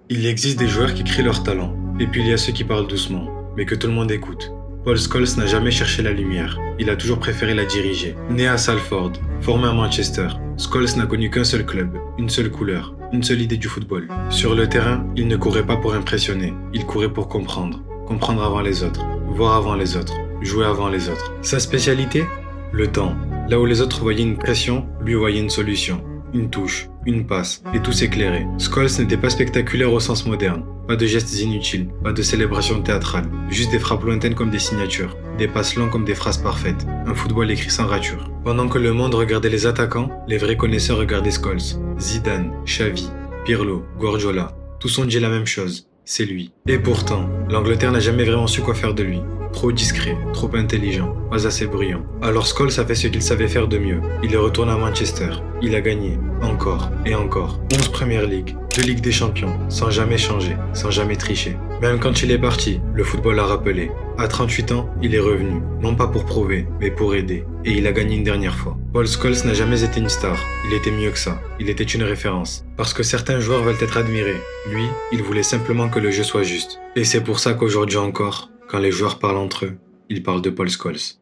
Il existe des joueurs qui crient leur talent, et puis il y a ceux qui parlent doucement, mais que tout le monde écoute. Paul Scholes n'a jamais cherché la lumière, il a toujours préféré la diriger. Né à Salford, formé à Manchester, Scholes n'a connu qu'un seul club, une seule couleur, une seule idée du football. Sur le terrain, il ne courait pas pour impressionner, il courait pour comprendre. Comprendre avant les autres, voir avant les autres, jouer avant les autres. Sa spécialité? Le temps. Là où les autres voyaient une pression, lui voyait une solution. Une touche, une passe, et tout s'éclairait. Scholes n'était pas spectaculaire au sens moderne. Pas de gestes inutiles, pas de célébrations théâtrales. Juste des frappes lointaines comme des signatures. Des passes longues comme des phrases parfaites. Un football écrit sans rature. Pendant que le monde regardait les attaquants, les vrais connaisseurs regardaient Scholes. Zidane, Xavi, Pirlo, Guardiola. Tous ont dit la même chose. C'est lui. Et pourtant, l'Angleterre n'a jamais vraiment su quoi faire de lui. Trop discret, trop intelligent, pas assez brillant. Alors Scholes a fait ce qu'il savait faire de mieux. Il est retourné à Manchester. Il a gagné, encore et encore. 11 Premier League, 2 Ligues des Champions, sans jamais changer, sans jamais tricher. Même quand il est parti, le football l'a rappelé. À 38 ans, il est revenu, non pas pour prouver, mais pour aider. Et il a gagné une dernière fois. Paul Scholes n'a jamais été une star, il était mieux que ça, il était une référence. Parce que certains joueurs veulent être admirés. Lui, il voulait simplement que le jeu soit juste. Et c'est pour ça qu'aujourd'hui encore, quand les joueurs parlent entre eux, ils parlent de Paul Scholes.